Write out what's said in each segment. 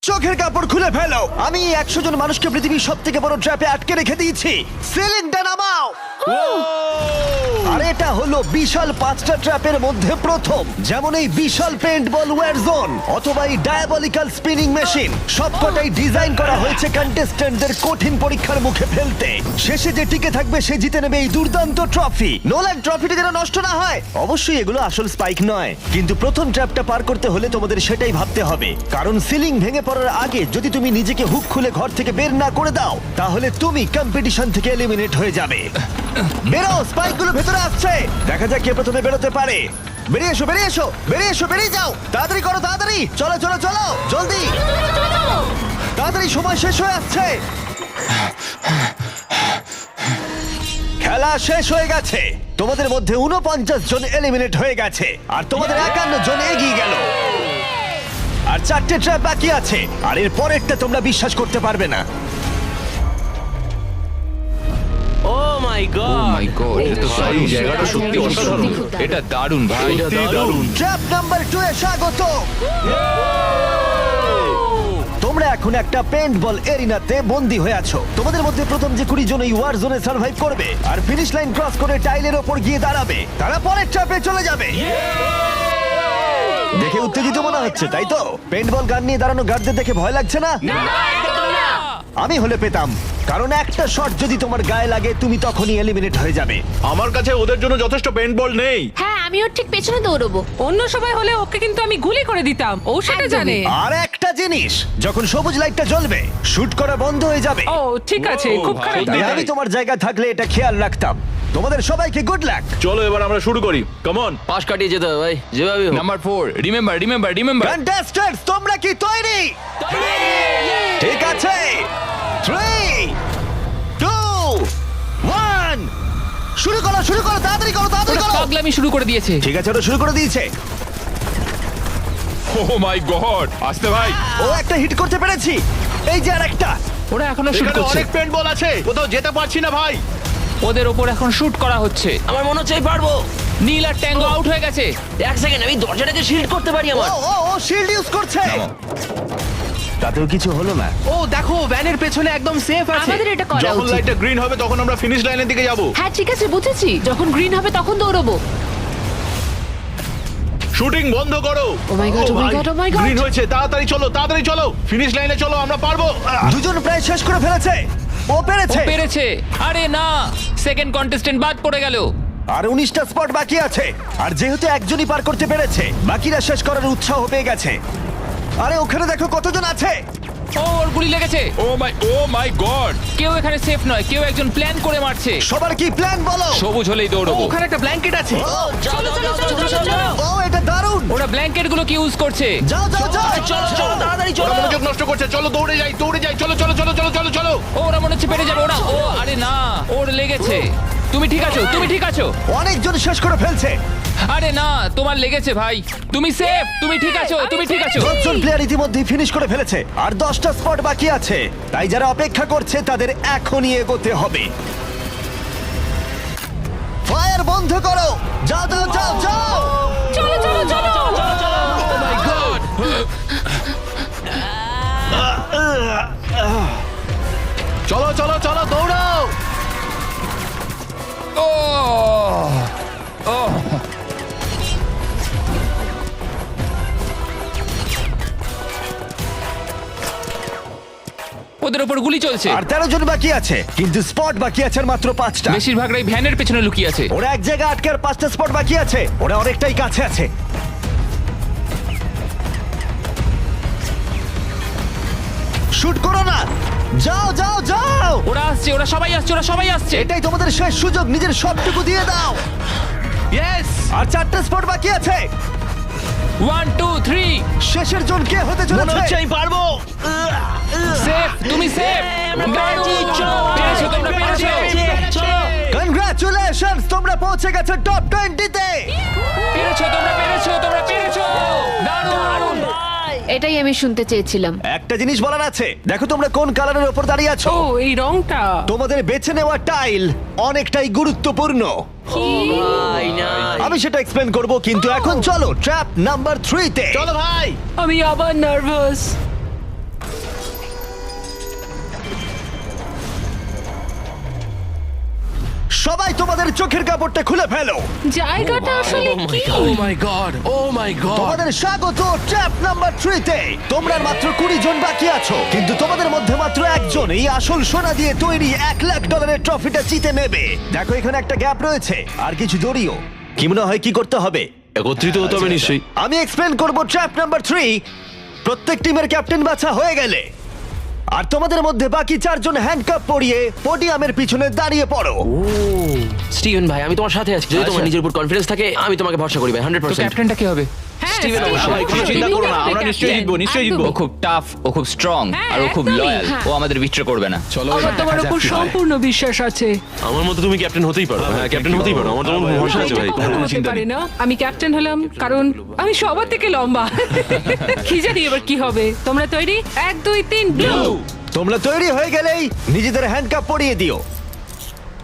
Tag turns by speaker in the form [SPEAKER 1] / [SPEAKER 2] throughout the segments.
[SPEAKER 1] চোখের কাপড় খুলে ফেলো। আমি 100 জন মানুষকে পৃথিবীর সব থেকে বড় ট্র্যাপে আটকে রেখে দিয়েছি। সিলিংটা নামাও। আর এটা হলো বিশাল 5টা ট্র্যাপের মধ্যে প্রথম, যেমন এই বিশাল পেইন্টবল ওয়্যার জোন অথবা এই ডায়াবলিক্যাল স্পিনিং মেশিন। সবকটাই ডিজাইন করা হয়েছে কন্টেস্ট্যান্টদের কঠিন পরীক্ষার মুখে ফেলতে। শেষে যে টিকে থাকবে সে জিতে নেবে এই দুর্দান্ত ট্রফি। নোলান, ট্রফিটা যেন নষ্ট না হয়। অবশ্যই এগুলো আসল স্পাইক নয়, কিন্তু প্রথম ট্র্যাপটা পার করতে হলে তোমাদের সেটাই ভাবতে হবে, কারণ সিলিং ভেঙে পড়ার আগে যদি তুমি নিজেকে হুক খুলে ঘর থেকে বের না করে দাও তাহলে তুমি কম্পিটিশন থেকে এলিমিনেট হয়ে যাবে। বেরো, স্পাইকগুলো ভেতরে আসছে। দেখা যাক কে প্রথমে বেরোতে পারে। বেরিয়ে এসো, বেরিয়ে এসো, বেরিয়ে এসো, বেরিয়ে যাও। তাড়াতাড়ি করো, তাড়াতাড়ি। চলো চলো চলো, জলদি, তাড়াতাড়ি, সময় শেষ হয়ে আসছে। খেলা শেষ হয়ে গেছে। তোমাদের মধ্যে 49 জন এলিমিনেট হয়ে গেছে আর তোমাদের 51 জন এগিয়ে গেল। আর 4টে ট্র্যাপ বাকি আছে, আর এর পরেরটা তোমরা বিশ্বাস করতে পারবে না।
[SPEAKER 2] ও মাই গড,
[SPEAKER 3] এটা তো দারুণ, জায়গাটা সত্যি অসাধারণ। এটা দারুণ ভাই,
[SPEAKER 2] সত্যি দারুণ।
[SPEAKER 1] ট্র্যাপ নাম্বার 2 এ স্বাগত। তোমরা এখন একটা পেইন্টবল এরিনাতে বন্দী হয়ে আছো। তোমাদের মধ্যে প্রথম যে 20 জন এই ওয়ার জোনে সার্ভাইভ করবে আর ফিনিশ লাইন ক্রস করে টাইলের ওপর গিয়ে দাঁড়াবে, তারা পরের ট্র্যাপে চলে যাবে। দেখে উত্তেজিত মনে হচ্ছে, তাই তো? পেইন্টবল গান নিয়ে দাঁড়ানো গার্ডদের দেখে ভয় লাগছে না? আমি হলে পেতাম, কারণ একটা শট যদি তোমার গায়ে লাগে তুমি তখনই এলিমিনেট হয়ে যাবে।
[SPEAKER 4] আমার কাছে ওদের জন্য যথেষ্ট পেইন্টবল নেই।
[SPEAKER 5] হ্যাঁ, আমি ওর ঠিক পেছনে দৌড়বো।
[SPEAKER 6] অন্য সবাই হলে ওকে কিন্তু আমি গুলি করে দিতাম, ও সেটা জানে।
[SPEAKER 1] আর একটা জিনিস, যখন সবুজ লাইটটা জ্বলবে শুট করা বন্ধ হয়ে যাবে।
[SPEAKER 6] ও ঠিক আছে, খুব খারাপ
[SPEAKER 1] তাই
[SPEAKER 6] দেখায়।
[SPEAKER 1] আমি তোমার জায়গা থাকলে এটা খেয়াল রাখতাম। তোমাদের সবাইকে গুড লাক।
[SPEAKER 4] চলো এবার আমরা শুরু করি, কাম অন।
[SPEAKER 2] পাশ কাটিয়ে যেতে হবে ভাই, যেভাবে হোক।
[SPEAKER 3] Number 4, remember.
[SPEAKER 1] কন্টেস্ট্যান্টস, তোমরা কি তৈরি? ঠিক আছে, 3, 2, 1, শুরু করো, শুরু করো, তাড়াতাড়ি করো, তাড়াতাড়ি করো।
[SPEAKER 3] পাগলামি শুরু করে দিয়েছে।
[SPEAKER 1] ঠিক আছে, ওটা শুরু করে দিয়েছে।
[SPEAKER 3] ও মাই গড, আসতে ভাই।
[SPEAKER 1] ও একটা হিট করতে পেরেছি। এই যে আরেকটা।
[SPEAKER 3] ওরা এখনো শুট
[SPEAKER 4] এখানে
[SPEAKER 3] করছে।
[SPEAKER 4] অনেক পেইন্টবল আছে, কোথাও যেতে পারছি না ভাই।
[SPEAKER 3] ওদের ওপর এখন শুট করা হচ্ছে।
[SPEAKER 2] আমার মনে হচ্ছে আমি পারবো।
[SPEAKER 3] নীল আর ট্যাঙ্গো আউট হয়ে গেছে।
[SPEAKER 2] এক সেকেন্ড, আমি দরজাটাকে শিল্ড করতে পারি
[SPEAKER 1] ও
[SPEAKER 2] আমার।
[SPEAKER 1] ও ও শিল্ড ইউজ করছে। তাতেও কিছু হলো না।
[SPEAKER 7] ও দেখো, ভ্যানের পেছনে একদম সেফ আছে।
[SPEAKER 5] আমাদের এটা করা
[SPEAKER 4] যখন
[SPEAKER 5] উচিত।
[SPEAKER 4] লাইটটা গ্রিন হবে তখন আমরা ফিনিশ লাইনের দিকে যাব।
[SPEAKER 5] হ্যাঁ ঠিক আছে, বুঝেছি। যখন গ্রিন হবে তখন দৌড়বো।
[SPEAKER 4] শুটিং বন্ধ করো।
[SPEAKER 5] Oh my God, oh my God, oh my God.
[SPEAKER 4] Green হয়েছে, তাড়াতাড়ি চলো, তাড়াতাড়ি চলো, ফিনিশ লাইনে চলো, আমরা পারবো।
[SPEAKER 1] দুজন প্রায় শেষ করে ফেলেছে। ও
[SPEAKER 3] ও
[SPEAKER 1] পেরেছে।
[SPEAKER 3] পেরেছে। আরে না, সেকেন্ড কন্টেস্ট্যান্ট বাদ পড়ে গেল।
[SPEAKER 1] আর 19টা স্পট বাকি আছে। আর যেহেতু একজনই পার করতে পেরেছে, বাকিরা শেষ করার উৎসাহ পেয়ে গেছে। আরে ওখানে দেখো কতজন আছে।
[SPEAKER 3] ও, ওর গুলি লেগেছে। ও মাই গড, কেউ এখানে সেফ নয়, কেউ একজন প্ল্যান করে মারছে।
[SPEAKER 1] সবার কি প্ল্যান বলো?
[SPEAKER 3] সবুজ হলেই দৌড়বো।
[SPEAKER 7] ওখানে একটা ব্ল্যাঙ্কেট আছে।
[SPEAKER 2] চলো চলো চলো চলো।
[SPEAKER 1] ও এটা দারুণ।
[SPEAKER 3] ওরা ব্ল্যাঙ্কেট গুলো কি ইউজ করছে?
[SPEAKER 1] যাও যাও যাও।
[SPEAKER 2] চলো চলো তাড়াতাড়ি
[SPEAKER 4] ওরা
[SPEAKER 2] চলো।
[SPEAKER 4] মনোযোগ নষ্ট করছে, চলো দৌড়ে যাই, দৌড়ে যাই, চলো চলো চলো চলো চলো চলো।
[SPEAKER 3] ও, ওরা মনে হচ্ছে পেরে যাবে। ওরা, ও আরে না, ওর লেগেছে। তুমি ঠিক আছো, তুমি ঠিক আছো।
[SPEAKER 1] অনেকজন শেষ করে ফেলছে।
[SPEAKER 3] আরে না, তোমার লেগেছে ভাই। তুমি সেফ, তুমি ঠিক আছো, তুমি ঠিক আছো।
[SPEAKER 1] 10 জন প্লেয়ার ইতিমধ্যেই ফিনিশ করে ফেলেছে আর 10টা স্পট বাকি আছে। তাই যারা অপেক্ষা করছে তাদের এখনই এগোতে হবে। ফায়ার বন্ধ করো। যাও যাও যাও যাও।
[SPEAKER 6] চলো চলো চলো।
[SPEAKER 4] চলো চলো চলো, দৌড়াও।
[SPEAKER 3] ও ও, ওদের ওপর গুলি চলছে।
[SPEAKER 1] আর 13 জন বাকি আছে, কিন্তু স্পট বাকি আছে আর মাত্র 5টা।
[SPEAKER 3] বেশিরভাগরাই ভ্যানের পেছনে লুকিয়ে আছে।
[SPEAKER 1] ওরা এক জায়গায় আটকে আর 5টা স্পট বাকি আছে। ওরা অনেকটাই কাছে আছে। শুট করো না। যাও যাও যাও।
[SPEAKER 3] ওরা আসছে, ওরা সবাই আসছে, ওরা সবাই আসছে।
[SPEAKER 1] এটাই তোমাদের শেষ সুযোগ, নিজের সবটুকু দিয়ে দাও।
[SPEAKER 7] ইয়েস।
[SPEAKER 1] আর 4টা স্পট বাকি আছে।
[SPEAKER 3] 1 2 3,
[SPEAKER 1] শেষের জন কে হতে
[SPEAKER 2] মনে
[SPEAKER 1] চলেছে?
[SPEAKER 2] হচ্ছে আমি পারবো।
[SPEAKER 3] সেফ, তুমি সেফ। পেরেছো, তোমরা পেরেছো।
[SPEAKER 2] চলো।
[SPEAKER 1] কনগ্রাচুলেশনস, তোমরা পৌঁছে গেছো টপ 20 তে।
[SPEAKER 3] পেরেছো, তোমরা পেরেছো, তোমরা পেরেছো। দারুণ।
[SPEAKER 5] এটাই আমি শুনতে চেয়েছিলাম।
[SPEAKER 1] একটা জিনিস বলার আছে, দেখো তোমরা কোন কালারের উপর দাঁড়িয়ে আছো।
[SPEAKER 6] ও এই রংটা।
[SPEAKER 1] তোমাদের বেছে নেওয়া টাইল অনেকটাই গুরুত্বপূর্ণ।
[SPEAKER 2] ভাই না।
[SPEAKER 1] আমি সেটা এক্সপ্লেন করব, কিন্তু এখন চলো ট্র্যাপ নাম্বার 3 তে।
[SPEAKER 4] চলো ভাই।
[SPEAKER 6] আমি আবার নার্ভাস।
[SPEAKER 1] সবাই তোমাদের চোখের কাপড়টা খুলে ফেলো।
[SPEAKER 5] জায়গাটা আসলে কি?
[SPEAKER 7] ও মাই গড, ও মাই গড।
[SPEAKER 1] তোমাদের স্বাগত ট্র্যাপ নাম্বার 3 তে। তোমরা মাত্র 20 জন বাকি আছো, কিন্তু তোমাদের মধ্যে মাত্র একজন এই আসল সোনা দিয়ে তৈরি $1,00,000 ট্রফিটা জিতে নেবে। দেখো এখানে একটা গ্যাপ রয়েছে আর কিছু দড়িও। কি মনে হয় কি করতে হবে?
[SPEAKER 8] একত্রিত হতে হবে নিশ্চয়ই।
[SPEAKER 1] আমি এক্সপ্লেন করব ট্র্যাপ নাম্বার 3। প্রত্যেক টিমের ক্যাপ্টেন বাছা হয়ে গেলে আর তোমাদের মধ্যে বাকি 4 জন হ্যান্ডকাপ পরিয়ে পোডিয়ামের পিছনে দাঁড়িয়ে পড়ো।
[SPEAKER 2] স্টিভেন ভাই আমি তোমার সাথে আছি, যদি তোমার নিজের উপর কনফিডেন্স থাকে আমি তোমাকে ভরসা করি ভাই
[SPEAKER 3] তো
[SPEAKER 2] 100%।
[SPEAKER 3] ক্যাপ্টেনটা কি হবে?
[SPEAKER 6] হ্যাঁ,
[SPEAKER 2] স্টিভেন
[SPEAKER 6] স্টিভেন,
[SPEAKER 2] অবশ্যই।
[SPEAKER 6] অবশ্যই।
[SPEAKER 8] কোনো চিন্তা করো না, আমরা
[SPEAKER 6] স্টিভেন
[SPEAKER 8] নিশ্চয়ই
[SPEAKER 6] captain।
[SPEAKER 8] জিতবো, নিশ্চয়ই জিতবো।
[SPEAKER 3] ও খুব টাফ, ও খুব স্ট্রং,
[SPEAKER 6] হ্যাঁ,
[SPEAKER 3] আর ও খুব
[SPEAKER 6] একদমই,
[SPEAKER 3] লয়াল।
[SPEAKER 5] হ্যাঁ।
[SPEAKER 3] ও আমাদের বিট্রে করবে না।
[SPEAKER 8] চলো
[SPEAKER 6] আমার তোমার উপর সম্পূর্ণ বিশ্বাস আছে।
[SPEAKER 8] আমার মতো তুমি ক্যাপ্টেন হতেই পারো। হ্যাঁ ক্যাপ্টেন হতেই পারো, আমার তো ভরসা আছে ভাই।
[SPEAKER 6] এটা কখনো হতে পারে না। আমি ক্যাপ্টেন হলাম কারণ আমি সবার থেকে লম্বা। কি জানি এবার কি হবে। তোমরা তৈরি? 1 2 3 ব্লু।
[SPEAKER 1] তোমরা তৈরি হয়ে গেলেই নিজেদের হ্যান্ডকাপ পরিয়ে দিও।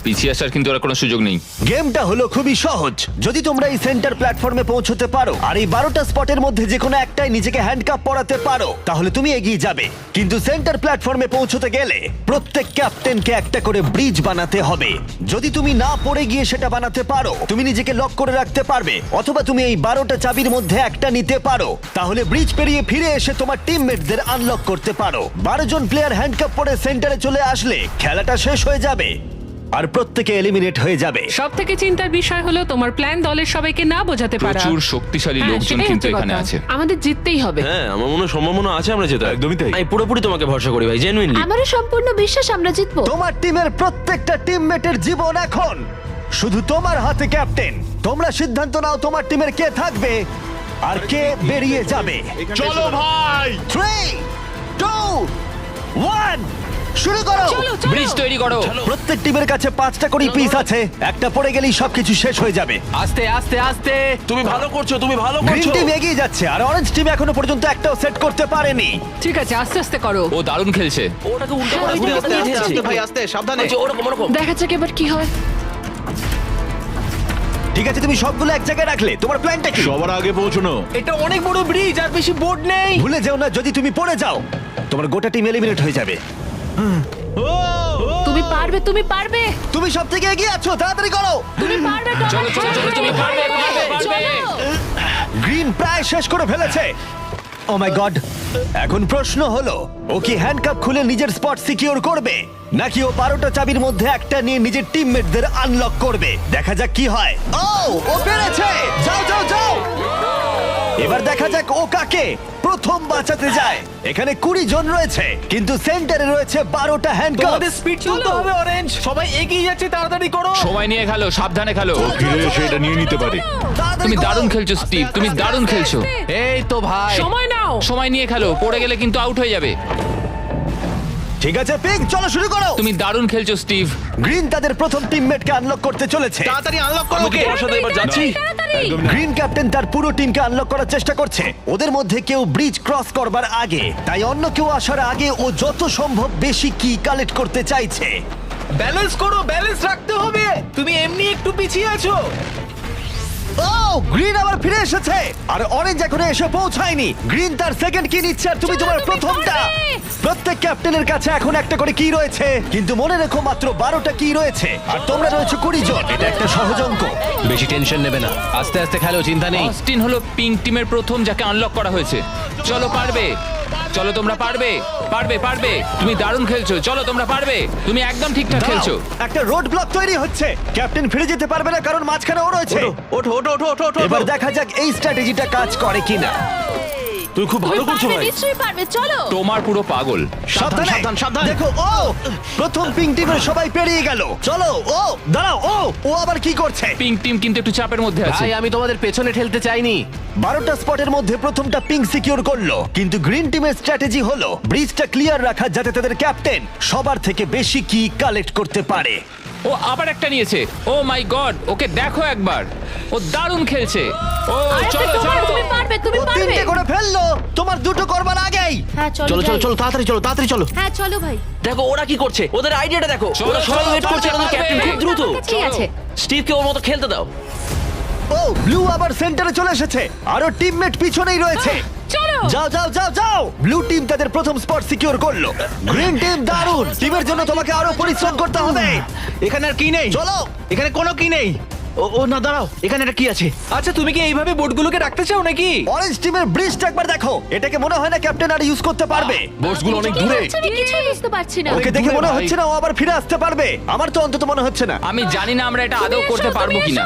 [SPEAKER 3] পিছিয়ে আসার কিন্তু আর কোনো সুযোগ নেই।
[SPEAKER 1] গেমটা হলো খুবই সহজ। যদি তোমরা এই সেন্টার প্ল্যাটফর্মে পৌঁছতে পারো আর এই 12টা স্পটের মধ্যে যে কোনো একটাই নিজেকে হ্যান্ডকাপ পরাতে পারো, তাহলে তুমি এগিয়ে যাবে। কিন্তু সেন্টার প্ল্যাটফর্মে পৌঁছতে গেলে প্রত্যেক ক্যাপ্টেনকে একটা করে ব্রিজ বানাতে হবে। যদি তুমি না পড়ে গিয়ে সেটা বানাতে পারো, তুমি নিজেকে লক করে রাখতে পারবে, অথবা তুমি এই 12টা চাবির মধ্যে একটা নিতে পারো। তাহলে ব্রিজ পেরিয়ে ফিরে এসে তোমার টিমমেটদের আনলক করতে পারো। 12 জন প্লেয়ার হ্যান্ডকাপ পরে সেন্টারে চলে আসলে খেলাটা শেষ হয়ে যাবে আর প্রত্যেকে এলিমিনেট হয়ে যাবে।
[SPEAKER 6] সব থেকে চিন্তার বিষয় হলো তোমার প্ল্যান দলের সবাইকে না বোঝাতে পারা।
[SPEAKER 3] প্রচুর শক্তিশালী
[SPEAKER 6] হ্যাঁ,
[SPEAKER 3] লোকজন
[SPEAKER 6] সেটাই
[SPEAKER 3] কিন্তু
[SPEAKER 6] হচ্ছে
[SPEAKER 3] এখানে
[SPEAKER 6] কথা।
[SPEAKER 3] আছে।
[SPEAKER 5] আমাদের জিততেই হবে।
[SPEAKER 8] হ্যাঁ আমার মনে হয় সম্ভাবনা আছে আমরা যেটা। একদমই তাই।
[SPEAKER 2] আমি পুরোপুরি তোমাকে ভরসা করি ভাই, জেনুইনলি।
[SPEAKER 5] আমারও সম্পূর্ণ বিশ্বাস আমরা জিতবো।
[SPEAKER 1] তোমার টিমের প্রত্যেকটা টিমমেটের জীবন এখন শুধু তোমার হাতে ক্যাপ্টেন। তোমরা সিদ্ধান্ত নাও তোমার টিমের কে থাকবে আর কে বেরিয়ে যাবে।
[SPEAKER 4] চলো ভাই।
[SPEAKER 1] 3 2 1 শুরু করো।
[SPEAKER 6] চলো চলো।
[SPEAKER 3] ব্রিজ তৈরি করো।
[SPEAKER 1] প্রত্যেক টিমের কাছে 5টা করে পিস আছে। একটা পড়ে গেলেই সবকিছু শেষ হয়ে যাবে।
[SPEAKER 7] আস্তে আস্তে আস্তে।
[SPEAKER 8] তুমি ভালো করছো, তুমি ভালো
[SPEAKER 1] গ্রিন
[SPEAKER 8] করছো।
[SPEAKER 1] টিম এগিয়ে যাচ্ছে আর অরেঞ্জ টিম এখনো পর্যন্ত একটাও সেট করতে পারেনি।
[SPEAKER 6] ঠিক আছে আস্তে আস্তে করো।
[SPEAKER 3] ও দারুণ খেলছে।
[SPEAKER 2] ওটাকে উল্টো করে
[SPEAKER 5] হ্যাঁ,
[SPEAKER 2] ঘুরে
[SPEAKER 5] আস্তে,
[SPEAKER 2] ঘুরে
[SPEAKER 5] আস্তে,
[SPEAKER 2] ঠেলছে।
[SPEAKER 7] আস্তে ভাই আস্তে, সাবধানে।
[SPEAKER 2] বলছি, ওরকম ওরকম।
[SPEAKER 5] দেখা যাক এবার কি হয়।
[SPEAKER 1] ঠিক আছে, তুমি সবগুলো এক জায়গায় রাখলে। তোমার প্ল্যানটা কি?
[SPEAKER 4] সবার আগে পৌঁছানো।
[SPEAKER 7] এটা অনেক বড় ব্রিজ আর বেশি বোর্ড নেই।
[SPEAKER 1] ভুলে যেও না, যদি তুমি পড়ে যাও তোমার গোটা টিম এলিমিনেট হয়ে যাবে।
[SPEAKER 5] তুমি পারবে, তুমি পারবে,
[SPEAKER 1] তুমি সব থেকে এগিয়ে আছো, তাড়াতাড়ি করো।
[SPEAKER 5] তুমি পারবে। টমাস,
[SPEAKER 3] চলো, চলো, চলো, তুমি পারবে, পারবে, পারবে।
[SPEAKER 5] চলো।
[SPEAKER 1] গ্রিন প্রায় শেষ করে ফেলেছে। ও মাই গড, এখন প্রশ্ন হলো ও কি হ্যান্ডকাপ খুলে নিজের স্পট সিকিউর করবে, নাকি ও 12টা চাবির মধ্যে একটা নিয়ে নিজের টিমমেটদের আনলক করবে। দেখা যাক কি হয়। ও পেরেছে। যাও যাও যাও। এবার দেখা যাক ও কাকে প্রথম বাঁচাতে যায়। এখানে 20 জন রয়েছে, কিন্তু সেন্টারে রয়েছে 12টা হ্যান্ডকাপ।
[SPEAKER 7] তোমাদের স্পিড তুলতে হবে অরেঞ্জ। সবাই এগিয়ে যাচ্ছে, তাড়াতাড়ি করো।
[SPEAKER 3] সময় নিয়ে খেলো, সাবধানে খেলো।
[SPEAKER 4] ফিরে এসে এটা নিয়ে নিতে পারে।
[SPEAKER 3] তুমি দারুণ খেলছো স্টিভ, তুমি দারুণ খেলছো।
[SPEAKER 7] এই তো ভাই।
[SPEAKER 6] সময় নাও।
[SPEAKER 3] সময় নিয়ে খেলো, পড়ে গেলে কিন্তু আউট হয়ে যাবে।
[SPEAKER 1] ঠিক আছে পিঙ্ক, চলো শুরু করো।
[SPEAKER 3] তুমি দারুণ খেলছো স্টিভ।
[SPEAKER 1] গ্রিন তাদের প্রথম টিমমেটকে আনলক করতে চলেছে।
[SPEAKER 7] তাড়াতাড়ি আনলক করো।
[SPEAKER 8] আমি কি তোমার সাথে এবার যাচ্ছি?
[SPEAKER 1] গ্রিন ক্যাপ্টেন তার পুরো টিমকে আনলক করার চেষ্টা করছে। ওদের মধ্যে কেউ ব্রিজ ক্রস করবার আগে, তাই অন্য কেউ আসার আগে ও যত সম্ভব বেশি কি কালেক্ট করতে চাইছে।
[SPEAKER 7] ব্যালেন্স করো, ব্যালেন্স রাখতে হবে। তুমি এমনি একটু পিছিয়ে আছো।
[SPEAKER 1] ও গ্রিন আবার ফিরে এসেছে আর অরেঞ্জ এখনো এসে পৌঁছায়নি। গ্রিন তার সেকেন্ড কি নিচ্ছে আর তুমি তোমার প্রথমটা। প্রত্যেক ক্যাপ্টেনের কাছে এখন একটা করে কি রয়েছে, কিন্তু মনে রেখো মাত্র 12টা কি রয়েছে আর তোমরা রয়েছে 20 জন। এটা একটা সহজ অঙ্ক।
[SPEAKER 7] বেশি টেনশন নেবে না, আস্তে আস্তে খেলো, চিন্তা নেই।
[SPEAKER 3] অস্টিন হলো পিঙ্ক টিমের প্রথম যাকে আনলক করা হয়েছে। চলো পারবে, চলো তোমরা পারবে, পারবে পারবে। তুমি দারুণ খেলছো, চলো তোমরা পারবে। তুমি একদম ঠিকঠাক খেলছো।
[SPEAKER 1] দাঁড়াও, একটা রোড ব্লক তৈরি হচ্ছে। ক্যাপ্টেন ফিরে যেতে পারবে না কারণ মাঝখানে ও রয়েছে।
[SPEAKER 7] ওঠো ওঠো ওঠো ওঠো ওঠো।
[SPEAKER 1] এবার দেখা যাক এই স্ট্র্যাটেজিটা কাজ করে কিনা।
[SPEAKER 8] তুমি খুব ভালো করছো ভাই।
[SPEAKER 5] নিশ্চয়ই পারবে, চলো।
[SPEAKER 3] তোমার পুরো পাগল।
[SPEAKER 1] সাবধানে,
[SPEAKER 7] সাবধান, সাবধান।
[SPEAKER 1] দেখো ও প্রথম পিঙ্ক টিমের সবাই পেরিয়ে গেল। চলো ও দাঁড়াও, ও আবার কি করছে?
[SPEAKER 3] পিঙ্ক টিম কিন্তু একটু চাপের মধ্যে আছে।
[SPEAKER 7] ভাই আমি তোমাদের পেছনে ঠেলতে চাইনি।
[SPEAKER 1] 12টা স্পটের মধ্যে প্রথমটা পিঙ্ক সিকিউর করলো, কিন্তু গ্রিন টিমের স্ট্র্যাটেজি হলো ব্রিজটা ক্লিয়ার রাখা যাতে তাদের ক্যাপ্টেন সবার থেকে বেশি কি কালেক্ট করতে পারে।
[SPEAKER 3] ও আবার একটা নিয়েছে। ও মাই গড, ওকে দেখো একবার, ও দারুণ খেলছে। ও
[SPEAKER 5] আরেকটা
[SPEAKER 3] চলো
[SPEAKER 5] তোমার,
[SPEAKER 3] চলো।
[SPEAKER 5] তুমি পারবে, তুমি
[SPEAKER 1] ও
[SPEAKER 5] পারবে।
[SPEAKER 1] 3টে করে ফেললো, তোমার 2টো করবার আগেই।
[SPEAKER 5] হ্যাঁ চলো,
[SPEAKER 2] চলো চলো
[SPEAKER 5] যাই।
[SPEAKER 2] চলো তাড়াতাড়ি চলো, তাড়াতাড়ি চলো।
[SPEAKER 5] হ্যাঁ চলো ভাই।
[SPEAKER 2] দেখো ওরা কি করছে, ওদের আইডিয়াটা দেখো।
[SPEAKER 3] চলো,
[SPEAKER 2] ওরা সবাই
[SPEAKER 3] চলো,
[SPEAKER 2] ওয়েট করছে,
[SPEAKER 3] পারবে,
[SPEAKER 2] ওদের ক্যাপ্টেন
[SPEAKER 3] পারবে।
[SPEAKER 2] খুব দ্রুত।
[SPEAKER 5] ঠিক আছে।
[SPEAKER 2] স্টিভকে ওর মতো খেলতে দাও।
[SPEAKER 1] ও ব্লু আবার সেন্টারে চলে এসেছে, আরো টিমমেট পিছনেই রয়েছে।
[SPEAKER 6] চলো
[SPEAKER 1] যাও যাও যাও যাও ব্লু টিম তাদের প্রথম স্পট সিকিউর করলো। গ্রিন টিম দারুণ, টিমের জন্য তোমাকে আরো পরিশ্রম করতে হবে।
[SPEAKER 7] এখানে আর কি নেই?
[SPEAKER 1] চলো।
[SPEAKER 7] এখানে কোনো কি নেই। ও না, দাঁড়াও, এখানে একটা কি আছে? আচ্ছা, তুমি কি এইভাবে বোটগুলোকে রাখতে চাও নাকি?
[SPEAKER 1] অরেঞ্জ টিমের ব্রিজটা একবার দেখো, এটাকে মনে হয় না ক্যাপ্টেন আর ইউজ করতে পারবে।
[SPEAKER 8] বোটসগুলো অনেক
[SPEAKER 5] কি
[SPEAKER 8] দূরে।
[SPEAKER 5] হচ্ছে আমি কিছুই বুঝতে পারছি না।
[SPEAKER 1] ওকে দেখে
[SPEAKER 8] দূরে
[SPEAKER 1] মনে
[SPEAKER 8] ভাই।
[SPEAKER 1] হচ্ছে না ও আবার ফিরে আসতে পারবে। আমার তো অন্তত মনে হচ্ছে না।
[SPEAKER 3] আমি জানি না আমরা এটা আদৌ করতে পারবো কিনা।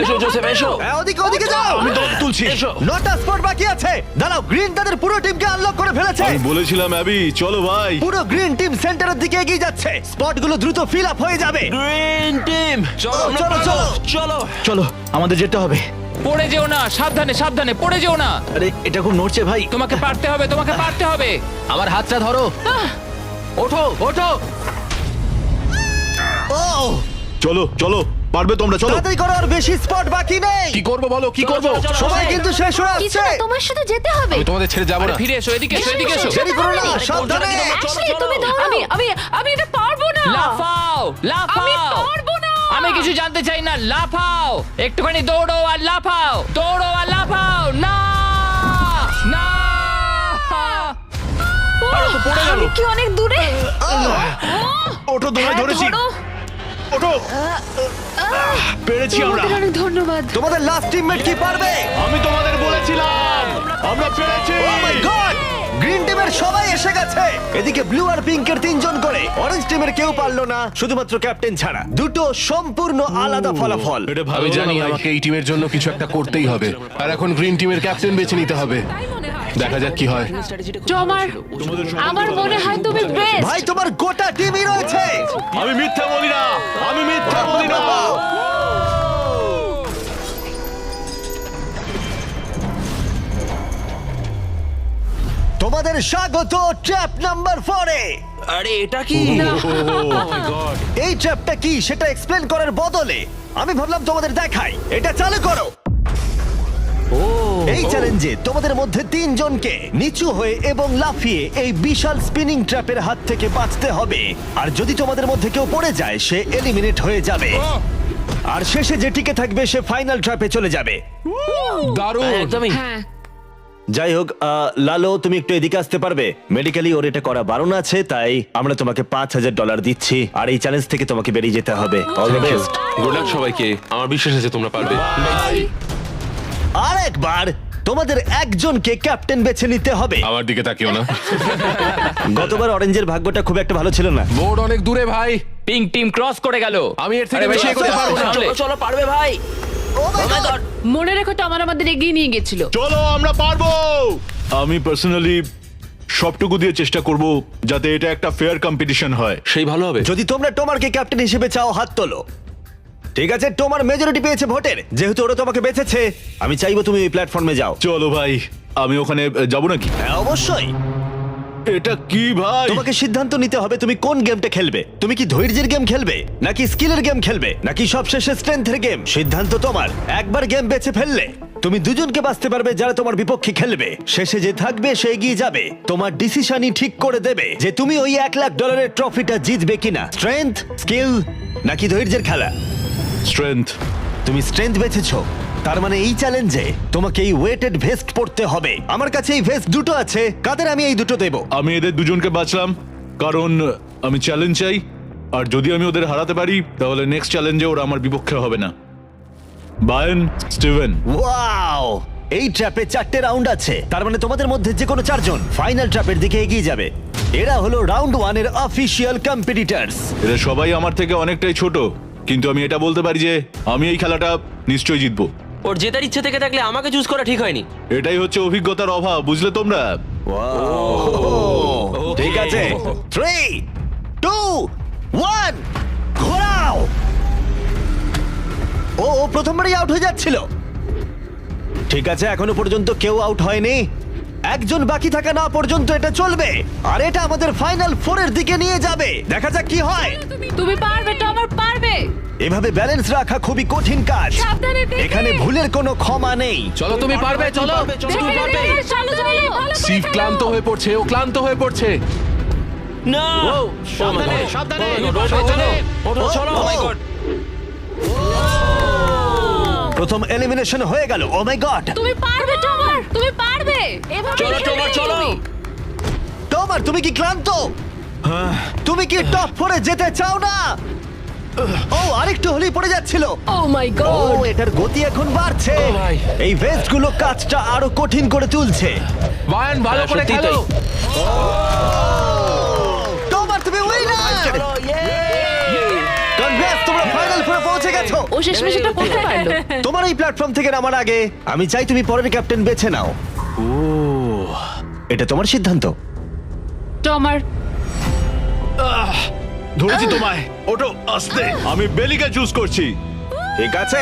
[SPEAKER 2] এসো জোসেফ এসো।
[SPEAKER 1] হ্যাঁ, ওদিকে ওদিকে যাও।
[SPEAKER 8] আমি তোমাকে তুলছি।
[SPEAKER 2] এসো।
[SPEAKER 1] নটা স্পট বাকি আছে। দাঁড়াও, গ্রিন তাদের পুরো টিমকে আনলক করে ফেলেছে।
[SPEAKER 8] আমি বলেছিলাম অ্যাবি, চলো ভাই।
[SPEAKER 1] পুরো গ্রিন টিম সেন্টারের দিকে এগিয়ে যাচ্ছে। স্পটগুলো দ্রুত ফিল আপ হয়ে যাবে।
[SPEAKER 2] গ্রিন টিম
[SPEAKER 3] চলো আমরা
[SPEAKER 1] চলো,
[SPEAKER 3] পারবো।
[SPEAKER 1] চলো।
[SPEAKER 2] চলো।
[SPEAKER 7] চলো, আমাদের যেতে হবে।
[SPEAKER 3] পড়ে যেও না, সাবধানে সাবধানে, পড়ে যেও না।
[SPEAKER 7] আরে, এটা খুব নড়ছে ভাই।
[SPEAKER 3] তোমাকে পারতে হবে, তোমাকে পারতে হবে।
[SPEAKER 7] আমার হাতটা ধরো। ওঠো ওঠো।
[SPEAKER 1] ও,
[SPEAKER 8] চলো চলো, পারবে তোমরা, চলো।
[SPEAKER 1] তাড়াতাড়ি করো, আর বেশি স্পট বাকি নেই।
[SPEAKER 8] কি করবো বলো, কি করবো?
[SPEAKER 1] সময় কিন্তু শেষ হয়ে
[SPEAKER 5] কিছু
[SPEAKER 1] আসছে।
[SPEAKER 5] না, তোমার সাথে যেতে হবে।
[SPEAKER 8] আমি তোমাদের ছেড়ে যাবো
[SPEAKER 3] আরে
[SPEAKER 8] না।
[SPEAKER 3] ফিরে এসো, এদিকে এসো, এদিকে এসো।
[SPEAKER 1] দেরি করো না, সাবধানে।
[SPEAKER 5] অ্যাশলি, তুমি ধরো।
[SPEAKER 6] আমি এটা পারবো না।
[SPEAKER 3] লাফাও
[SPEAKER 6] আমি
[SPEAKER 3] লাফাও।
[SPEAKER 6] পারবো না।
[SPEAKER 3] আমি কিছু জানতে চাই না, লাফাও। একটুখানি দৌড়ো আর লাফাও, দৌড়ো আর লাফাও। না না।
[SPEAKER 5] আমি কি অনেক দূরে?
[SPEAKER 8] ওঠো, তোমায়
[SPEAKER 5] হ্যাঁ,
[SPEAKER 8] ধরেছি।
[SPEAKER 5] ধরো।
[SPEAKER 8] ওঠো। পেরেছি আমরা।
[SPEAKER 5] তোমাদের অনেক ধন্যবাদ।
[SPEAKER 1] তোমাদের লাস্ট টিমমেট কি পারবে?
[SPEAKER 8] আমি তোমাদের বলেছিলাম, আমরা পেরেছি।
[SPEAKER 1] ও মাই গড! গ্রিন টিমের সবাই এসে গেছে। এদিকে ব্লু আর পিঙ্কের তিনজন করে, অরেঞ্জ টিমের কেউ পারলো না, শুধুমাত্র ক্যাপ্টেন ছাড়া। দুটো সম্পূর্ণ আলাদা ফলাফল।
[SPEAKER 8] এটা ভালো, আমি জানি আমাকে এই টিমের জন্য কিছু একটা করতেই হবে, আর এখন গ্রিন টিমের ক্যাপ্টেন বেছে নিতে হবে। দেখা যাক কি হয়।
[SPEAKER 5] আমার মনে হয় তুমি বেস্ট।
[SPEAKER 1] ভাই, তোমার গোটা টিমই রয়েছে।
[SPEAKER 8] আমি মিথ্যা বলি না, আমি মিথ্যা বলি না।
[SPEAKER 1] তোমাদের স্বাগত ট্র্যাপ নাম্বার 4 এ।
[SPEAKER 2] আরে এটা কি?
[SPEAKER 1] এই ট্র্যাপটা কি সেটা এক্সপ্লেন করার বদলে আমি ভাবলাম তোমাদের দেখাই। এটা চালু করো। এই চ্যালেঞ্জে তোমাদের মধ্যে 3 জনকে নিচু হয়ে এবং লাফিয়ে এই বিশাল স্পিনিং ট্র্যাপের হাত থেকে বাঁচতে হবে। আর যদি তোমাদের মধ্যে কেউ পড়ে যায়, সে এলিমিনেট হয়ে যাবে। আর শেষে যে টিকে থাকবে সে ফাইনাল ট্র্যাপে চলে যাবে।
[SPEAKER 8] দারুণ।
[SPEAKER 2] একদমই।
[SPEAKER 5] হ্যাঁ,
[SPEAKER 1] যাই হোক, লালো, তুমি একটু এদিকে আসতে পারবে? মেডিকেলি ওর এটা করা বারণ আছে, তাই আমরা তোমাকে $5,000 দিচ্ছি, আর এই চ্যালেঞ্জ থেকে তোমাকে বেরিয়ে যেতে হবে। All the best.
[SPEAKER 8] Good luck সবাইকে, আমার বিশ্বাস আছে তোমরা পারবে।
[SPEAKER 1] আর একবার তোমাদের একজনকে ক্যাপ্টেন বেছে নিতে হবে।
[SPEAKER 8] আমার দিকে তাকিও না।
[SPEAKER 1] গতবার অরেঞ্জের ভাগ্যটা খুব একটা ভালো ছিল না।
[SPEAKER 8] বোর্ড অনেক দূরে ভাই,
[SPEAKER 3] পিঙ্ক টিম ক্রস করে গেল।
[SPEAKER 8] আমি এর থেকে
[SPEAKER 3] আরে
[SPEAKER 8] বেশি
[SPEAKER 3] ভাই,
[SPEAKER 8] এগোতে পারবো না।
[SPEAKER 3] সামলে।
[SPEAKER 2] চলো চলো, পারবে ভাই।
[SPEAKER 1] Oh my God!
[SPEAKER 6] মনে রেখো তো আমাদের এগিয়ে নিয়ে গেছিল।
[SPEAKER 8] চলো, আমরা পারবো। আমি পার্সোনালি সবটুকু দিয়ে চেষ্টা করব যাতে এটা একটা ফেয়ার কম্পিটিশন হয়। সেই ভালো হবে।
[SPEAKER 1] যদি তোমরা টোমারকে ক্যাপ্টেন হিসেবে চাও, হাত তোলো। ঠিক আছে, টোমার মেজরিটি পেয়েছে ভোটের। যেহেতু ওরা তোমাকে বেঁচেছে, আমি চাইবো তুমি ওই প্ল্যাটফর্মে যাও।
[SPEAKER 8] চলো ভাই, আমি ওখানে যাব নাকি?
[SPEAKER 1] হ্যাঁ, অবশ্যই।
[SPEAKER 8] এটা কি ভাই?
[SPEAKER 1] তোমাকে সিদ্ধান্ত নিতে হবে তুমি কোন গেমটা খেলবে। তুমি কি ধৈর্যের গেম খেলবে, নাকি স্কিলের গেম খেলবে, নাকি সবশেষে স্ট্রেংথের গেম? সিদ্ধান্ত তোমার। একবার গেম বেছে ফেললে তুমি দুজনকে বাঁচতে পারবে যারা তোমার বিপক্ষে খেলবে। শেষে যে থাকবে সে এগিয়ে যাবে। তোমার ডিসিশনই ঠিক করে দেবে যে তুমি ওই $1,00,000 ট্রফিটা জিতবে কিনা। স্ট্রেংথ, স্কিল, নাকি ধৈর্যের খেলা?
[SPEAKER 8] স্ট্রেংথ।
[SPEAKER 1] তুমি স্ট্রেংথ বেছেছো, তার মানে এই চ্যালেঞ্জে তোমাকে এই ওয়েটেড ভেস্ট পরতে হবে। আমার কাছে এই ভেস্ট দুটো আছে, কাদের আমি এই দুটো দেবো।
[SPEAKER 8] আমি এদের দুজনকে বাঁচলাম কারণ আমি চ্যালেঞ্জ চাই, আর যদি আমি ওদের হারাতে পারি তাহলে নেক্সট চ্যালেঞ্জে ওরা আমার বিপক্ষে হবে না। বায়ান, স্টিভেন।
[SPEAKER 1] ওয়াও! এই ট্র্যাপে 4টে রাউন্ড আছে, তার মানে তোমাদের মধ্যে যে কোনো 4 জন ফাইনাল ট্র্যাপের দিকে এগিয়ে যাবে। এরা হলো রাউন্ড 1 এর অফিশিয়াল কম্পিটিটরস।
[SPEAKER 8] এরা সবাই আমার থেকে অনেকটাই ছোট, কিন্তু আমি এটা বলতে পারি যে আমি এই খেলাটা নিশ্চয়ই জিতবো।
[SPEAKER 2] ওর জেতার ইচ্ছে থেকে থাকলে আমাকে চুজ করা ঠিক হয়নি।
[SPEAKER 8] এটাই হচ্ছে অভিজ্ঞতার অভাব, বুঝলে তোমরা?
[SPEAKER 1] ঠিক আছে, 3, 2, 1, ঘোরাও। ও প্রথমবারই আউট হয়ে যাচ্ছিল। ঠিক আছে, এখনো পর্যন্ত কেউ আউট হয়নি। একজন বাকি থাকা না পর্যন্ত এটা চলবে, আর এটা আমাদের ফাইনাল 4 এর দিকে নিয়ে যাবে। দেখা যাক কি হয়।
[SPEAKER 6] তুমি পারবে, টমার পারবে।
[SPEAKER 1] এভাবে ব্যালেন্স রাখা খুবই কঠিন কাজ।
[SPEAKER 6] সাবধানে দেখে।
[SPEAKER 1] এখানে ভুলের কোনো ক্ষমা নেই।
[SPEAKER 3] চলো তুমি পারবে, চলো।
[SPEAKER 2] তুমি পারবে।
[SPEAKER 6] চলো, চলো, ভালো করে
[SPEAKER 8] সিভ
[SPEAKER 6] চলো।
[SPEAKER 8] ক্লান্ত হয়ে পড়ছে, ও ক্লান্ত হয়ে পড়ছে।
[SPEAKER 2] না।
[SPEAKER 3] সাবধানে, সাবধানে।
[SPEAKER 2] ওঠো,
[SPEAKER 3] সাবধানে।
[SPEAKER 2] ওঠো, চলো।
[SPEAKER 1] Oh!
[SPEAKER 2] Oh my God!
[SPEAKER 1] প্রথম এলিমিনেশন হয়ে গেল। ও মাই গড,
[SPEAKER 5] তুমি পারবে টমার, তুমি পারবে। এভাবে
[SPEAKER 2] চলো,
[SPEAKER 5] খেলবে
[SPEAKER 2] টমার, চলো।
[SPEAKER 5] তুমি।
[SPEAKER 1] টমার তুমি কি ক্লান্ত? তুমি কি টপ 4-এ যেতে চাও না? ও আরেকটু হলেই পড়ে যাচ্ছিল।
[SPEAKER 5] ও মাই
[SPEAKER 1] ও
[SPEAKER 5] গড।
[SPEAKER 1] এটার গতি এখন বাড়ছে।
[SPEAKER 2] ও ভাই।
[SPEAKER 1] এই ভেস্টগুলো কাজটা আরো কঠিন করে তুলছে।
[SPEAKER 3] বায়ান ভালো
[SPEAKER 2] হ্যাঁ,
[SPEAKER 3] করে
[SPEAKER 2] সত্যিই
[SPEAKER 3] খেলো।
[SPEAKER 1] টমার তুমি উইনার। কনগ্রেস, তোমরা ফাইনাল ফোরে পৌঁছে গেছো।
[SPEAKER 5] ও শেষমেশ এটা করতে পারলো।
[SPEAKER 1] তোমার এই প্ল্যাটফর্ম থেকে নামার আগে আমি চাই তুমি পরের ক্যাপ্টেন বেছে নাও। এটা তোমার সিদ্ধান্ত।
[SPEAKER 5] টমার,
[SPEAKER 8] ধরেছি তোমায়। ওটো আস্তে। আমি বেলিকে চুজ করছি।
[SPEAKER 1] ঠিক আছে,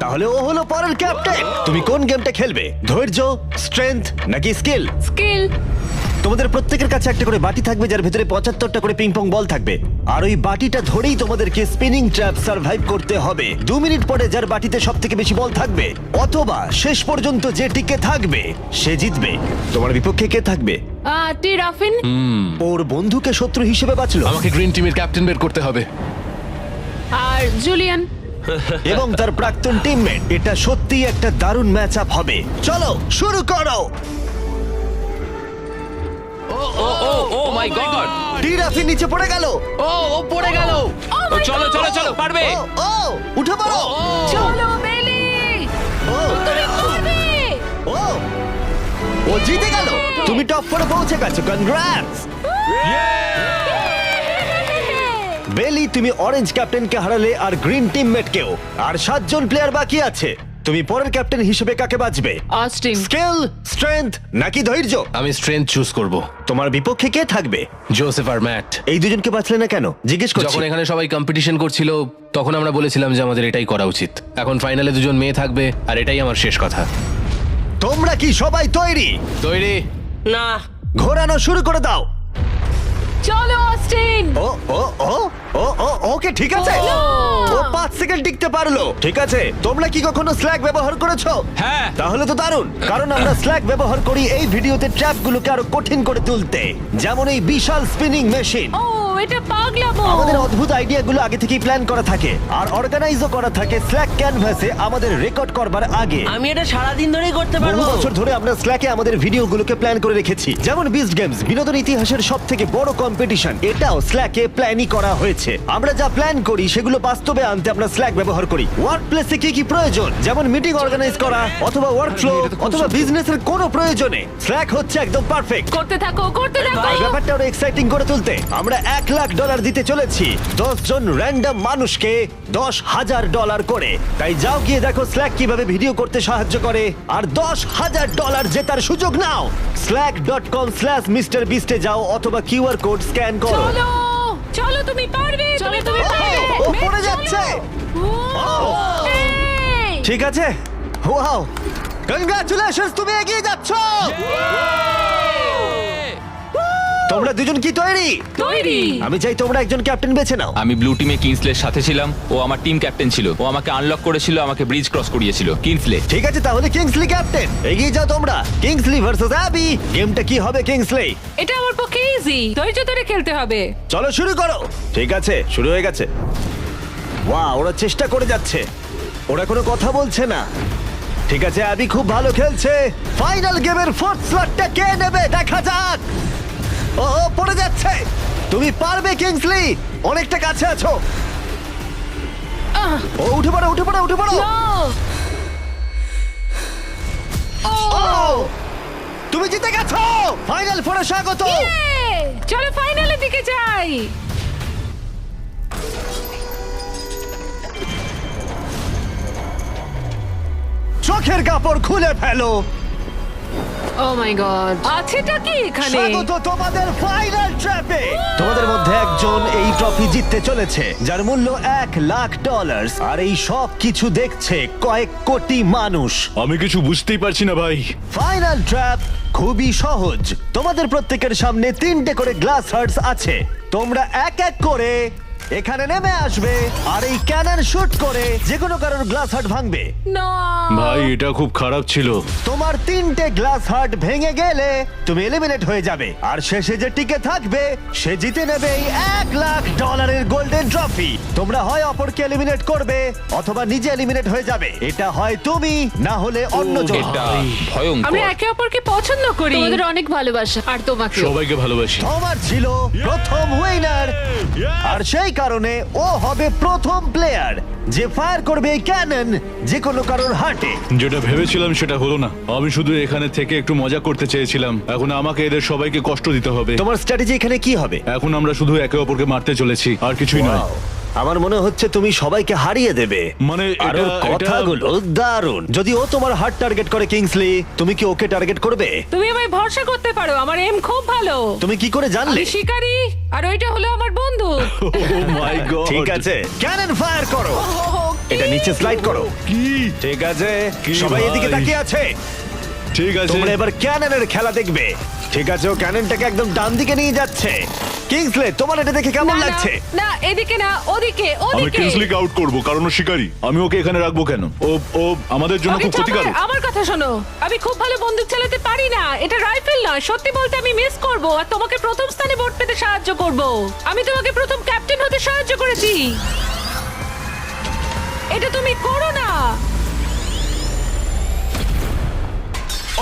[SPEAKER 1] তাহলে ও হলো পরের ক্যাপ্টেন। তুমি কোন গেমটা খেলবে? ধৈর্য, স্ট্রেংথ নাকি স্কিল?
[SPEAKER 5] স্কিল।
[SPEAKER 1] তোমাদের প্রত্যেকের কাছে একটা করে বাটি থাকবে যার ভেতরে 75টা করে পিং পং বল থাকবে, আর ওই বাটিটা ধরেই তোমাদেরকে স্পিনিং ট্র্যাপ সার্ভাইভ করতে হবে। 2 মিনিট পরে যার বাটিতে সব থেকে বেশি বল থাকবে অথবা শেষ পর্যন্ত যে টিকে থাকবে সে জিতবে। তোমার বিপক্ষে কে থাকবে?
[SPEAKER 5] টি রাফিন।
[SPEAKER 1] ওর বন্ধুকে শত্রু হিসেবে বাঁচলো
[SPEAKER 4] আমাকে গ্রিন টিমের ক্যাপ্টেন বের করতে হবে।
[SPEAKER 5] আর জুলিয়ান।
[SPEAKER 1] এবং তার প্রাক্তন টিমমেট। এটা সত্যিই একটা দারুণ ম্যাচ আপ হবে। চলো শুরু করো।
[SPEAKER 3] ও মাই গড।
[SPEAKER 1] টিরাফি নিচে পড়ে গেল।
[SPEAKER 3] ও পড়ে গেল। চলো চলো চলো, পারবে।
[SPEAKER 1] ও উঠে পড়ো।
[SPEAKER 5] চলো বেলি,
[SPEAKER 1] ও,
[SPEAKER 5] তুমি পারবে।
[SPEAKER 1] ও ও জিতে গেল। তুমি টপ 4-এ পৌঁছে গেছো। কনগ্রাটস বেলি, তুমি অরেঞ্জ ক্যাপ্টেনকে হারালে আর গ্রিন টিমমেটকেও। আর 7 জন প্লেয়ার বাকি আছে। তুমি পরের ক্যাপ্টেন হিসেবে কাকে বাছবে?
[SPEAKER 5] অস্টিন।
[SPEAKER 1] স্কিল, স্ট্রেংথ নাকি ধৈর্য?
[SPEAKER 4] আমি স্ট্রেংথ চুজ করব।
[SPEAKER 1] তোমার বিপক্ষে কে থাকবে?
[SPEAKER 4] জোসেফ আর ম্যাট।
[SPEAKER 1] এই দুজনকে বাছলে না কেন জিজ্ঞেস করছি।
[SPEAKER 4] যখন এখানে সবাই কম্পিটিশন করছিল তখন আমরা বলেছিলাম যে আমাদের এটাই করা উচিত। এখন ফাইনালে দুজন মেয়ে থাকবে আর এটাই আমার শেষ কথা।
[SPEAKER 1] তোমরা কি সবাই তৈরি?
[SPEAKER 4] তৈরি?
[SPEAKER 2] না,
[SPEAKER 1] ঘোরানো শুরু করে দাও।
[SPEAKER 5] চলো অস্টিন।
[SPEAKER 1] ও ও ও ও ও ওকে ঠিক আছে।
[SPEAKER 5] ও।
[SPEAKER 1] ও 5 সেকেন্ড টিকতে পারলো। ঠিক আছে, তোমরা কি কখনো স্ল্যাগ ব্যবহার করেছো?
[SPEAKER 3] হ্যাঁ।
[SPEAKER 1] তাহলে তো দারুণ, কারণ আমরা স্ল্যাগ ব্যবহার করি এই ভিডিওতে ট্র্যাপগুলোকে আরো কঠিন করে তুলতে। যেমন এই বিশাল স্পিনিং মেশিন।
[SPEAKER 5] ও এটা পাগলামো।
[SPEAKER 1] আমাদের অদ্ভুত আইডিয়াগুলো আগে থেকেই প্ল্যান করা থাকে আর অর্গানাইজও করা থাকে স্ল্যাক ক্যানভাসে আমাদের রেকর্ড করবার আগে।
[SPEAKER 2] আমি এটা সারাদিন ধরেই করতে
[SPEAKER 1] বহু
[SPEAKER 2] পারবো।
[SPEAKER 1] বছর ধরে আমরা স্ল্যাকে আমাদের ভিডিওগুলোকে প্ল্যান করে রেখেছি। যেমন বিস্ট গেমস, বিনোদন ইতিহাসের সব থেকে বড় কম্পিটিশন, এটাও স্ল্যাকে প্ল্যানই করা হয়েছে। আমরা যা প্ল্যান করি সেগুলো বাস্তবে আনতে আমরা স্ল্যাক ব্যবহার করি। ওয়ার্ক প্লেসে কি কি প্রয়োজন, যেমন মিটিং অর্গানাইজ করা অথবা ওয়ার্ক ফ্লো অথবা বিজনেসের কোনো প্রয়োজনে স্ল্যাক হচ্ছে একদম পারফেক্ট।
[SPEAKER 5] করতে থাকো করতে থাকো।
[SPEAKER 1] আর ব্যাপারটা আরো এক্সাইটিং করে তুলতে আমরা $1,00,000 দিতে চলেছি 10 জন র্যান্ডম মানুষকে $10,000 করে। তাই যাও গিয়ে দেখো স্ল্যাক কিভাবে ভিডিও করতে সাহায্য করে আর $10,000 জেতার সুযোগ নাও। slack.com/MrBeast এ যাও অথবা কিউআর কোড স্ক্যান করো।
[SPEAKER 5] চলো চলো, তুমি পারবে। চলো তুমি পারবে।
[SPEAKER 1] ও পড়ে যাচ্ছে।
[SPEAKER 5] এই!
[SPEAKER 1] ঠিক আছে, ওয়াও, কনগ্রাচুলেশনস, তুমি এগিয়ে যাচ্ছ। তোমরা দুজন কি তৈরি?
[SPEAKER 5] তৈরি।
[SPEAKER 1] আমি চাই তোমরা একজন ক্যাপ্টেন বেছে নাও।
[SPEAKER 3] আমি ব্লু টিমে কিংসলের সাথে ছিলাম। ও আমার টিম ক্যাপ্টেন ছিল। ও আমাকে আনলক করেছিল, আমাকে ব্রিজ ক্রস করিয়েছিল। কিংসলে।
[SPEAKER 1] ঠিক আছে, তাহলে কিংসলি ক্যাপ্টেন। এগিয়ে যাও তোমরা। Kingsley versus Abby. গেমটা কি হবে কিংসলি?
[SPEAKER 6] এটা আমার পক্ষে ইজি। ধৈর্য ধরে খেলতে হবে।
[SPEAKER 1] চলো শুরু করো। ঠিক আছে, শুরু হয়ে গেছে। ওয়াও, ওরা চেষ্টা করে যাচ্ছে। ওরা কোনো কথা বলছে না। ঠিক আছে, অ্যাবি খুব ভালো খেলছে। ফাইনাল গেমের 4th স্লটটা কে নেবে দেখা যাক। ও ও, পড়ে যাচ্ছে। তুমি পারবে কিংসলি, অনেকটা কাছে আছো। ও উঠে পড়ো উঠে পড়ো উঠে পড়ো।
[SPEAKER 5] ও
[SPEAKER 1] ও, তুমি জিতে গেছো। ফাইনাল ফোরে স্বাগত।
[SPEAKER 6] চলো ফাইনালের দিকে যাই।
[SPEAKER 1] চোখের কাপড় খুলে ফেলো।
[SPEAKER 5] ও মাই গড।
[SPEAKER 6] আছেটা কি এখানে?
[SPEAKER 1] স্বাগত তোমাদের ফাইনাল ট্র্যাপে। তোমাদের মধ্যে একজন এই ট্রফি জিততে চলেছে যার মূল্য $1,00,000 আর এই সব কিছু দেখছে কয়েক কোটি মানুষ।
[SPEAKER 8] আমি কিছু বুঝতেই পারছি না ভাই।
[SPEAKER 1] ফাইনাল ট্র্যাপ খুবই সহজ। তোমাদের প্রত্যেকের সামনে 3টে করে গ্লাস হার্টস আছে। তোমরা এক এক করে এখানে নেমে আসবে আর এই ক্যানন শুট করে যে কোনো কারোর গ্লাস হার্ট ভাঙবে।
[SPEAKER 6] না
[SPEAKER 8] ভাই এটা খুব খারাপ ছিল।
[SPEAKER 1] তোমার 3টে গ্লাস হার্ট ভেঙে গেলে তুমি এলিমিনেট হয়ে যাবে আর শেষে যে টিকে থাকবে সে জিতে নেবে এই $1,00,000 গোল্ডেন ট্রফি। তোমরা হয় অপরকে এলিমিনেট করবে অথবা নিজে এলিমিনেট হয়ে যাবে। এটা হয় তুমি না হলে অন্যজন।
[SPEAKER 3] এটা
[SPEAKER 6] আমরা
[SPEAKER 3] ভয়ঙ্কর।
[SPEAKER 6] একে অপরকে পছন্দ করি।
[SPEAKER 5] তোমাদের অনেক ভালোবাসা আর তোমাকে
[SPEAKER 8] সবাইকে ভালোবাসি।
[SPEAKER 1] তোমার ছিল প্রথম উইনার আর সেই কারণে ও হবে প্রথম প্লেয়ার যে ফায়ার করবে এই ক্যানন যে কোনো কারোর হার্টে।
[SPEAKER 8] যেটা ভেবেছিলাম সেটা হলো না। আমি শুধু এখানে থেকে একটু মজা করতে চেয়েছিলাম। এখন আমাকে এদের সবাইকে কষ্ট দিতে হবে।
[SPEAKER 1] তোমার স্ট্র্যাটেজি এখানে কি হবে?
[SPEAKER 8] এখন আমরা শুধু একে অপরকে মারতে চলেছি, আর কিছুই নয়।
[SPEAKER 1] Wow, আমার মনে হচ্ছে তুমি সবাইকে হারিয়ে দেবে।
[SPEAKER 8] মানে
[SPEAKER 1] আর ওর কথাগুলো দারুণ। যদি ও তোমার হার্ট টার্গেট করে কিংসলি, তুমি কি ওকে টার্গেট করবে?
[SPEAKER 6] তুমি আমায় ভরসা করতে পারো, আমার এম খুব ভালো।
[SPEAKER 1] তুমি কি করে জানলে?
[SPEAKER 6] আমি শিকারি আর ওইটা হলো আমার বন্ধু।
[SPEAKER 8] Oh my God!
[SPEAKER 1] ঠিক আছে, ক্যানন ফায়ার করো। এটা নিচে স্লাইড করো।
[SPEAKER 8] কি?
[SPEAKER 1] ঠিক আছে,
[SPEAKER 8] কি
[SPEAKER 1] সবাই
[SPEAKER 8] ভাই?
[SPEAKER 1] এদিকে তাকিয়ে আছে।
[SPEAKER 8] ঠিক আছে।
[SPEAKER 1] তোমরা এবার ক্যাননের খেলা দেখবে। ঠিক আছে, ও ক্যাননটাকে একদম ডান দিকে নিয়ে যাচ্ছে। কিংসলে, তোমার এটা দেখে কেমন
[SPEAKER 6] না, না,
[SPEAKER 1] লাগছে?
[SPEAKER 6] না এদিকে না, ওদিকে
[SPEAKER 8] আমি
[SPEAKER 6] ওদিকে।
[SPEAKER 8] কিংসলিকে আউট করব কারণ ও শিকারী। আমি ওকে এখানে রাখবো কেন? ও আমাদের জন্য
[SPEAKER 6] ওকে
[SPEAKER 8] খুব ক্ষতিকারক।
[SPEAKER 6] ছাড়ো, আমার কথা শোনো। আমি খুব ভালো বন্দুক চালাতে পারি না, এটা রাইফেল নয়। সত্যি বলতে আমি মিস করব আর তোমাকে প্রথম স্থানে ভোট পেতে সাহায্য করব। আমি তোমাকে প্রথম ক্যাপ্টেন হতে সাহায্য করেছি। এটা তুমি করো না।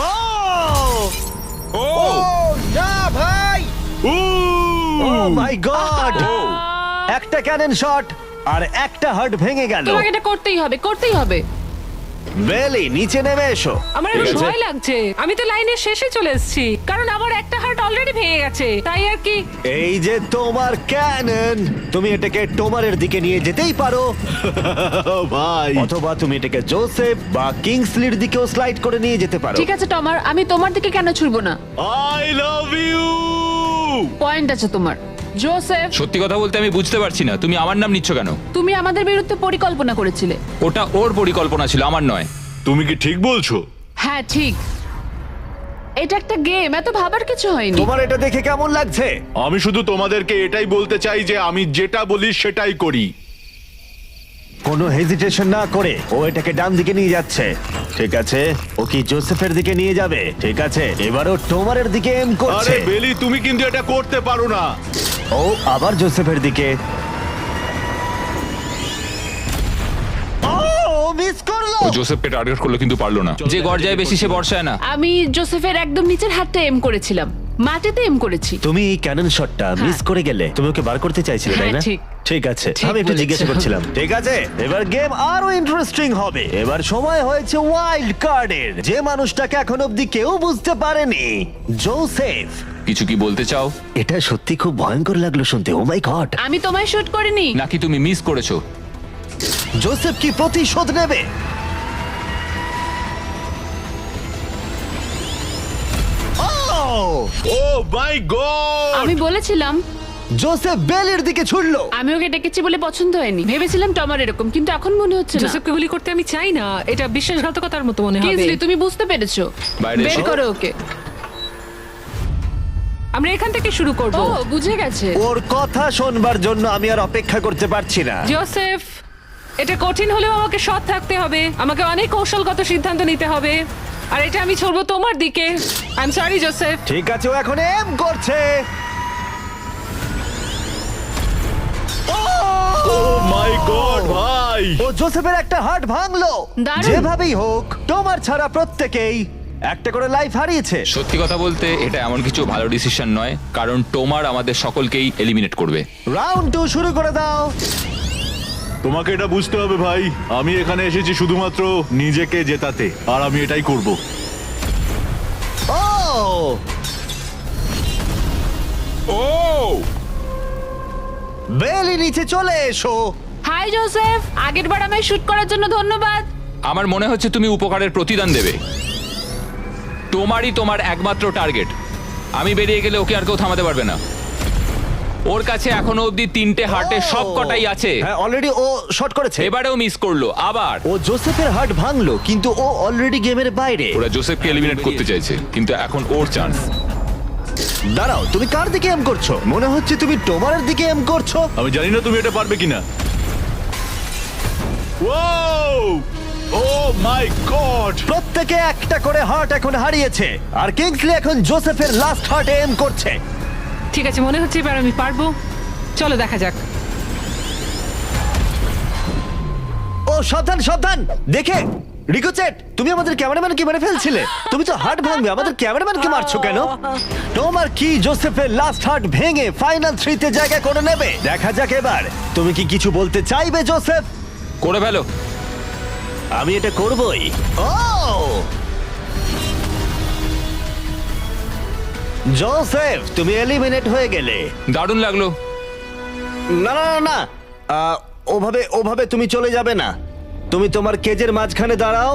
[SPEAKER 1] ও! ও না ভাই!
[SPEAKER 8] ও!
[SPEAKER 1] ও মাই গড! একটা ক্যানন শট আর একটা হার্ট ভেঙে গেল।
[SPEAKER 5] তোমাকে এটা করতেই হবে, করতেই হবে।
[SPEAKER 1] বেলি, নিচে নেমে এসো।
[SPEAKER 6] আমার
[SPEAKER 1] ঠিক
[SPEAKER 6] একটু
[SPEAKER 1] আছে?
[SPEAKER 6] ভয় লাগছে। আমি তো লাইনের শেষে চলে এসেছি, কারণ আমার একটা হার্ট অলরেডি ভেঙে গেছে। তাই আর কি।
[SPEAKER 1] এই যে তোমার ক্যানন, তুমি এটাকে টোমারের দিকে নিয়ে যেতেই পারো
[SPEAKER 8] ভাই
[SPEAKER 1] অথবা তুমি এটাকে জোসেফ বা কিংসলির দিকেও স্লাইড করে নিয়ে যেতে পারো।
[SPEAKER 5] ঠিক আছে টমার, আমি তোমার দিকে কেন ছুড়বো না?
[SPEAKER 8] I love you.
[SPEAKER 5] পয়েন্ট আছে তোমার। জোসেফ,
[SPEAKER 3] সত্যি কথা বলতে আমি বুঝতে পারছি না তুমি আমার নাম নিচ্ছ কেন।
[SPEAKER 5] তুমি আমাদের বিরুদ্ধে পরিকল্পনা করেছিলে।
[SPEAKER 3] ওটা ওর পরিকল্পনা ছিল, আমার নয়।
[SPEAKER 8] তুমি কি ঠিক বলছো?
[SPEAKER 5] হ্যাঁ ঠিক, এটা একটা গেম, এত ভাবার কিছু হয়নি।
[SPEAKER 1] তোমার এটা দেখে কেমন লাগছে?
[SPEAKER 8] আমি শুধু তোমাদেরকে এটাই বলতে চাই যে আমি যেটা বলি সেটাই করি।
[SPEAKER 1] কোনো হেজিটেশন না করে ও এটাকে ডান দিকে নিয়ে যাচ্ছে। ঠিক আছে, ও কি জোসেফের দিকে নিয়ে যাবে? ঠিক আছে, এবারও টোমারের দিকে এম করছে।
[SPEAKER 8] আরে বেলি, তুমি কিন্তু এটা করতে পারো না।
[SPEAKER 1] ও আবার জোসেফের দিকে। ও মিস করলো।
[SPEAKER 3] ও জোসেফকে টার্গেট করলো কিন্তু পারলো না। যে গর্জায় বেশি সে বর্ষায় না।
[SPEAKER 5] আমি জোসেফের একদম নিচের হাতটা এম করেছিলাম, মাটিতে এম করেছি।
[SPEAKER 1] তুমি এই ক্যানন শটটা মিস করে গেলে। তুমি ওকে বার করতে চাইছিলে, তাই না?
[SPEAKER 5] হ্যাঁ, ঠিক।
[SPEAKER 1] ঠিক আছে,
[SPEAKER 5] ঠিক
[SPEAKER 1] আমি একটু
[SPEAKER 5] বলেছো।
[SPEAKER 1] জিজ্ঞাসা করছিলাম। ঠিক আছে, এবার গেম আরো ইন্টারেস্টিং হবে। এবার সময় হয়েছে ওয়াইল্ড কার্ডের। যে মানুষটাকে এখন অব্দি কেউ বুঝতে পারেনি, জোসেফ।
[SPEAKER 3] কিছু কি বলতে চাও
[SPEAKER 1] এটা সত্যি খুব ভয়ঙ্কর লাগলো শুনতে। ও মাই গড!
[SPEAKER 5] আমি তোমায় শুট করিনি।
[SPEAKER 3] নাকি তুমি মিস করেছো?
[SPEAKER 1] জোসেফ কি প্রতিশোধ নেবে?
[SPEAKER 8] ও মাই গড!
[SPEAKER 5] আমি বলেছিলাম,
[SPEAKER 1] জোসেফ বেলের দিকে ছুড়লো।
[SPEAKER 5] আমি ওকে ডেকেছি বলে পছন্দ হয়নি। ভেবেছিলাম টমার এরকম, কিন্তু এখন মনে হচ্ছে না।
[SPEAKER 6] জোসেফকে গুলি করতে আমি চাই না, এটা বিশ্বাসঘাতকতার মতো মনে হবে।
[SPEAKER 5] কিংসলি, তুমি বুঝতে পেরেছো।
[SPEAKER 3] বাইরে
[SPEAKER 5] বের
[SPEAKER 3] এসো।
[SPEAKER 5] করো ওকে।
[SPEAKER 6] আমরা এখান থেকে শুরু করব।
[SPEAKER 5] ও বুঝে গেছে।
[SPEAKER 1] ওর কথা শোনবার জন্য আমি আর অপেক্ষা করতে পারছি না।
[SPEAKER 6] জোসেফ, এটা কঠিন হলেও আমাকে সৎ থাকতে হবে। আমাকে অনেক কৌশলগত সিদ্ধান্ত নিতে হবে। আর এটা আমি ছড়বো তোমার দিকে। I am sorry Joseph.
[SPEAKER 1] ঠিক আছে, ও এখন এম করছে।
[SPEAKER 8] ও মাই গড ভাই!
[SPEAKER 1] ও জোসেফের একটা হার্ট ভাঙলো।
[SPEAKER 5] দারুণ।
[SPEAKER 1] যেভাবেই হোক, তোমার ছাড়া প্রত্যেকেই একটা করে লাইফ হারিয়েছে।
[SPEAKER 3] সত্যি কথা বলতে এটা এমন কিছু ভালো ডিসিশন নয়, কারণ টোমার আমাদের সকলকেই এলিমিনেট করবে।
[SPEAKER 1] রাউন্ড 2 শুরু করে দাও।
[SPEAKER 8] তোমাকে এটা বুঝতে হবে ভাই, আমি এখানে এসেছি শুধুমাত্র নিজেকে জেতাতে, আর আমি এটাই করব।
[SPEAKER 1] ও
[SPEAKER 3] ও
[SPEAKER 1] বেলি, নিচে চলে এসো।
[SPEAKER 5] হাই জোসেফ, আগেরবার আমায় শুট করার জন্য ধন্যবাদ।
[SPEAKER 3] আমার মনে হচ্ছে তুমি উপকারের প্রতিদান দেবে। তোমারই তোমার একমাত্র টার্গেট। আমি বেরিয়ে গেলে ওকে আর কেউ থামাতে পারবে না। ওর কাছে এখনো অবধি 3টে হার্টের সব কটাই আছে।
[SPEAKER 1] হ্যাঁ, অলরেডি ও শট করেছে।
[SPEAKER 3] এবারেও মিস করলো আবার।
[SPEAKER 1] ও জোসেফের হার্ট ভাঙলো, কিন্তু ও অলরেডি গেমের বাইরে।
[SPEAKER 3] ওরা জোসেফকে এলিমিনেট করতে চাইছে, কিন্তু এখন ওর চান্স।
[SPEAKER 1] দাঁড়াও, তুমি কার দিকে এম করছো? মনে হচ্ছে তুমি টোমারের দিকে এম করছো।
[SPEAKER 8] আমি জানি না তুমি এটা পারবে কিনা। ও মাই গড!
[SPEAKER 1] প্রত্যেকে একটা করে হার্ট এখন হারিয়েছে, আর কিংসলি এখন জোসেফের লাস্ট হার্টে এম করছে।
[SPEAKER 6] ঠিক আছে, মনে হচ্ছে এবার আমি পারবো। চলো দেখা যাক।
[SPEAKER 1] ও সাবধান সাবধান, দেখে রিকোচেট, তুমি আমাদের ক্যামেরাম্যানকে মেরে ফেলছিলে। তুমি তো হার্ট ভাঙবে, আমাদের ক্যামেরাম্যানকে মারছো কেন? তোমার কি জোসেফের লাস্ট হার্ট ভেঙে ফাইনাল 3 তে জায়গা করে নেবে? দেখা যাক এবার তুমি কি কিছু বলতে চাইবে জোসেফ?
[SPEAKER 3] করে ফেলো।
[SPEAKER 1] আমি এটা করবই। ও জোসেফ, তুমি এলিমিনেট হয়ে গেলে।
[SPEAKER 3] দারুণ লাগলো।
[SPEAKER 1] না না না না, ওভাবে ওভাবে তুমি চলে যাবে না। তুমি তোমার কেজের মাঝখানে দাঁড়াও,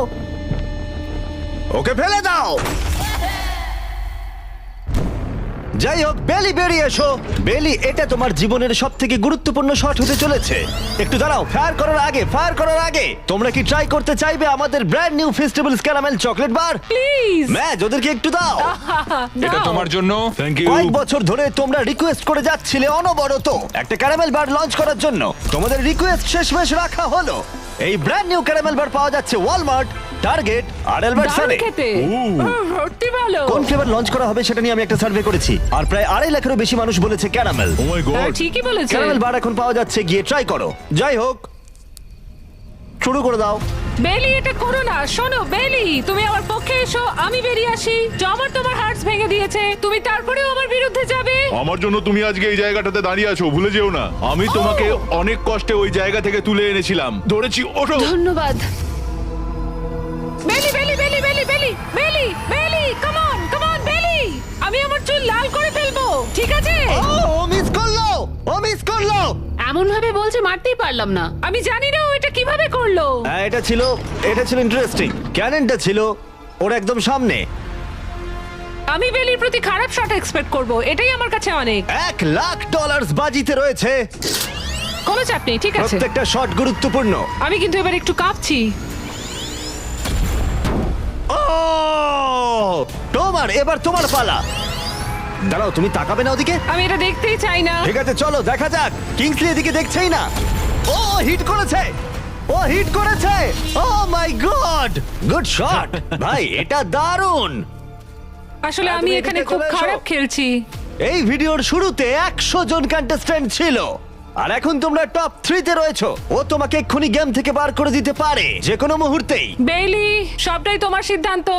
[SPEAKER 1] ওকে ফেলে দাও। যাই হোক, বেলি বেরিয়ে এসো। বেলি, এটা তোমার জীবনের সব থেকে গুরুত্বপূর্ণ শট হতে চলেছে। একটু দাঁড়াও, ফায়ার করার আগে তোমরা কি ট্রাই করতে চাইবে আমাদের brand new festivals caramel chocolate bar?
[SPEAKER 6] Please.
[SPEAKER 1] Match ওদেরকে একটু দাও।
[SPEAKER 3] এটা তোমার জন্য।
[SPEAKER 8] Thank you.
[SPEAKER 1] কয়েক বছর ধরে তোমরা রিকোয়েস্ট করে যাচ্ছিলে অনবরত একটা ক্যারামেল বার লঞ্চ করার জন্য। তোমাদের রিকোয়েস্ট শেষমেশ রাখা হলো। এই ব্র্যান্ড নিউ ক্যারামেল বার পাওয়া যাচ্ছে ওয়ালমার্ট, টার্গেট আর অ্যালবার্টসনে।
[SPEAKER 6] খেতে সত্যি ভালো।
[SPEAKER 1] কোন ফ্লেভার লঞ্চ করা হবে সেটা নিয়ে আমি একটা সার্ভে করেছি, আর প্রায় 2.5 লাখেরও বেশি মানুষ বলেছে ক্যারামেল।
[SPEAKER 8] ও মাই
[SPEAKER 6] হ্যাঁ,
[SPEAKER 8] গড!
[SPEAKER 6] ঠিকই বলেছে।
[SPEAKER 1] ক্যারামেল বার এখন পাওয়া যাচ্ছে, গিয়ে ট্রাই করো। যাই হোক, শুরু করে দাও।
[SPEAKER 6] বেলি, এটা করো না। শোনো বেলি, তুমি আমার পক্ষে এসো, আমি বেরিয়ে আসি। জমার তোমার হার্টস ভেঙে দিয়েছে, তুমি তারপরেও আমার বিরুদ্ধে যাবে?
[SPEAKER 8] আমার জন্য তুমি আজকে এই জায়গাটাতে দাঁড়িয়ে আছো, ভুলে যেও না। আমি তোমাকে অনেক কষ্টে ওই জায়গা থেকে তুলে এনেছিলাম। ধরেছি, ওঠো।
[SPEAKER 5] ধন্যবাদ।
[SPEAKER 6] বেলি বেলি বেলি বেলি বেলি বেলি বেলি, কাম অন কাম অন বেলি। আমি আমার চুল লাল করে ফেলবো, ঠিক আছে?
[SPEAKER 1] ও মিস করলো।
[SPEAKER 5] এমন ভাবে বলছে মারতেই পারলাম না।
[SPEAKER 6] আমি জানি না ও এটা কিভাবে করলো।
[SPEAKER 1] হ্যাঁ, এটা ছিল ইন্টারেস্টিং। ক্যাননটা ছিল ওর একদম সামনে।
[SPEAKER 6] আমি বেলির প্রতি খারাপ শট এক্সপেক্ট করব, এটাই আমার কাছে অনেক।
[SPEAKER 1] $1,00,000 বাজিতে রয়েছে।
[SPEAKER 6] কোনো চাপ নেই, ঠিক আছে।
[SPEAKER 1] প্রত্যেকটা শট গুরুত্বপূর্ণ।
[SPEAKER 6] আমি কিন্তু এবার একটু কাঁপছি।
[SPEAKER 1] ও এবার তোমার পালা। দাঁড়াও, তুমি তাকাবে না ওদিকে?
[SPEAKER 6] আমি এটা দেখতেই চাই না।
[SPEAKER 1] ঠিক আছে, চলো দেখা যাক। কিংসলি এদিকে দেখছেই না। ও হিট করেছে। ও মাই গড, গুড শট ভাই, এটা দারুণ।
[SPEAKER 6] আসলে
[SPEAKER 1] হ্যাঁ,
[SPEAKER 6] আমি
[SPEAKER 1] তুমি
[SPEAKER 6] এখানে
[SPEAKER 1] এদিকে
[SPEAKER 6] খুব
[SPEAKER 1] চলে এসো।
[SPEAKER 6] খারাপ খেলছি।
[SPEAKER 1] এই ভিডিওর শুরুতে 100 জন কন্টেস্ট্যান্ট ছিল, আর এখন তোমরা টপ 3 তে রয়েছো। ও তোমাকে এক্ষুনি গেম থেকে বার করে দিতে পারে যে কোনো মুহূর্তেই।
[SPEAKER 6] বেইলি, সবটাই তোমার সিদ্ধান্ত,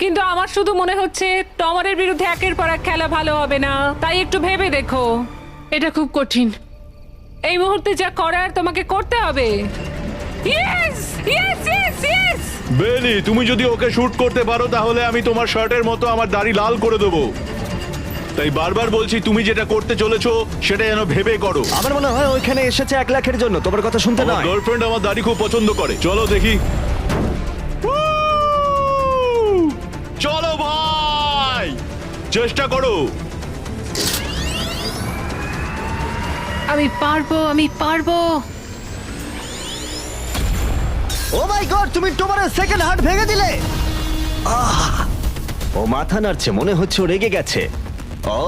[SPEAKER 6] কিন্তু আমার শুধু মনে হচ্ছে টমারের বিরুদ্ধে একের পর এক খেলা ভালো হবে না। তাই একটু ভেবে দেখো।
[SPEAKER 5] এটা খুব কঠিন।
[SPEAKER 6] এই মুহূর্তে যা করার তোমাকে করতে হবে। Yes yes yes yes.
[SPEAKER 8] বেলি, তুমি যদি ওকে শুট করতে পারো তাহলে আমি তোমার শার্টের মতো আমার দাড়ি লাল করে দেবো। তাই বারবার বলছি, তুমি যেটা করতে চলেছো সেটা যেন ভেবে করো।
[SPEAKER 1] আমার মনে হয় ওইখানে এসেছে 1 লাখের জন্য, তোমার কথা শুনতে
[SPEAKER 8] আমার
[SPEAKER 1] নয়।
[SPEAKER 8] গার্লফ্রেন্ড আমার দাড়ি খুব পছন্দ করে। চলো দেখি। চলো ভাই, চেষ্টা করো।
[SPEAKER 5] আমি পারবো।
[SPEAKER 1] ও মাই গড, তুমি তোমার সেকেন্ড হার্ট ভেঙে দিলে। ও মাথা নাড়ছে, মনে হচ্ছে ও রেগে গেছে। ও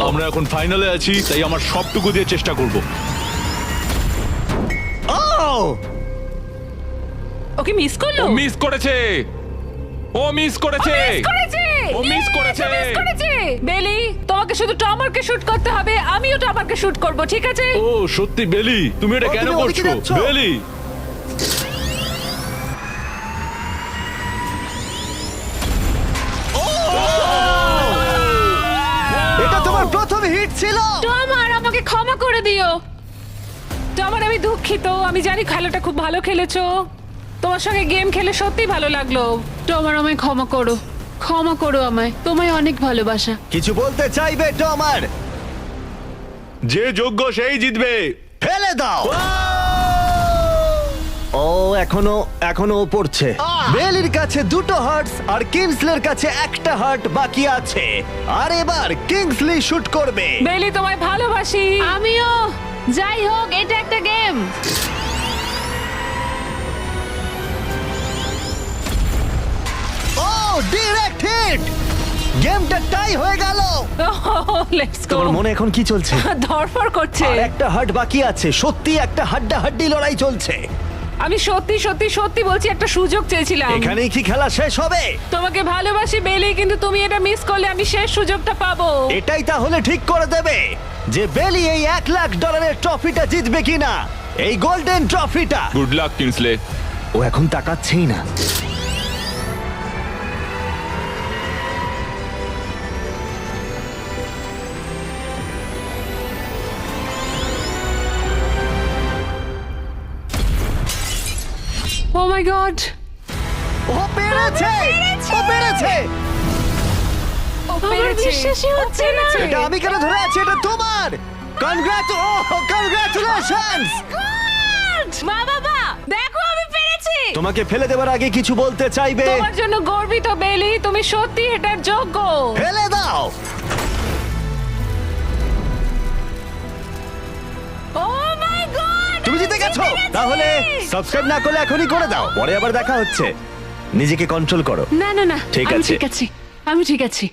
[SPEAKER 8] আমরা এখন ফাইনালে আছি, তাই আমার সবটুকু দিয়ে চেষ্টা করব।
[SPEAKER 1] ও
[SPEAKER 6] ওকে মিস করলো।
[SPEAKER 3] ও মিস করেছে। ও মিস করেছে। ও মিস করেছে।
[SPEAKER 6] বেলি, তোমাকে শুধু টমারকে শুট করতে হবে, আমিও টমারকে শুট করব, ঠিক আছে?
[SPEAKER 8] ও সত্যি বেলি, তুমি এটা
[SPEAKER 1] ও,
[SPEAKER 8] কেন
[SPEAKER 1] তুমি ওদিকে
[SPEAKER 8] করছো?
[SPEAKER 1] যাচ্ছো?
[SPEAKER 8] বেলি,
[SPEAKER 1] এটা তোমার প্রথম হিট ছিল।
[SPEAKER 5] টমার, আমাকে ক্ষমা করে দিও।
[SPEAKER 6] টমার, আমি দুঃখিত। আমি জানি খেলাটা খুব ভালো খেলেছো। তোমার সঙ্গে গেম খেলে সত্যি ভালো লাগলো।
[SPEAKER 5] টমার, আমায় ক্ষমা করো আমায়। তোমায় অনেক ভালোবাসা।
[SPEAKER 1] কিছু বলতে চাইবে টমার?
[SPEAKER 8] যে যোগ্য সেই জিতবে।
[SPEAKER 1] ফেলে দাও। ও এখনো ও পড়ছে। বেলির কাছে 2টো হার্টস আর কিংসলের কাছে 1টা হার্ট বাকি আছে। আর এবার কিংসলি শুট করবে।
[SPEAKER 6] বেলি, তোমায় ভালোবাসি।
[SPEAKER 5] আমিও। যাই হোক, এটা একটা গেম।
[SPEAKER 1] ও ডিরেক্ট হিট। গেমটা টাই হয়ে গেল।
[SPEAKER 6] লেটস গো
[SPEAKER 1] তোমার মনে এখন কি চলছে?
[SPEAKER 6] ধরফর করছে।
[SPEAKER 1] আর একটা হার্ট বাকি আছে, সত্যি একটা হাড্ডাহাড্ডি লড়াই চলছে।
[SPEAKER 6] আমি সত্যি সত্যি সত্যি বলছি, একটা সুযোগ চেয়েছিলাম।
[SPEAKER 1] এখানেই কি খেলা শেষ হবে?
[SPEAKER 6] তোমাকে ভালোবাসি বেলি, কিন্তু তুমি এটা মিস করলে আমি শেষ সুযোগটা পাবো।
[SPEAKER 1] এটাই তাহলে ঠিক করে দেবে যে বেলি এই $1,00,000 ট্রফিটা জিতবে কিনা, এই গোল্ডেন ট্রফিটা।
[SPEAKER 3] Good luck Kingsley.
[SPEAKER 1] ও এখন তাকাচ্ছেই না।
[SPEAKER 6] ও মাই গড,
[SPEAKER 1] ও পেরেছে, ও পেরেছে।
[SPEAKER 6] আমার বিশ্বাসই হচ্ছে না।
[SPEAKER 1] এটা আমি কেন ধরে আছি? এটা তোমার। কনগ্রাচুলেশনস।
[SPEAKER 6] মা বাবা, দেখো আমি পেরেছি।
[SPEAKER 1] তোমাকে ফেলে দেওয়ার আগে কিছু বলতে চাইবে?
[SPEAKER 6] তোমার জন্য গর্বিত বেলি, তুমি সত্যি এটার যোগ্য।
[SPEAKER 1] ফেলে দাও।
[SPEAKER 6] ও মাই গড,
[SPEAKER 1] তুমি জিতে গেছো। তাহলে সাবস্ক্রাইব না করলে এখনই করে দাও, পরে আবার দেখা হচ্ছে। নিজেকে কন্ট্রোল করো।
[SPEAKER 5] না না না,
[SPEAKER 1] ঠিক
[SPEAKER 5] আমি
[SPEAKER 1] আছে।
[SPEAKER 5] ঠিক আছি, আমি ঠিক আছি।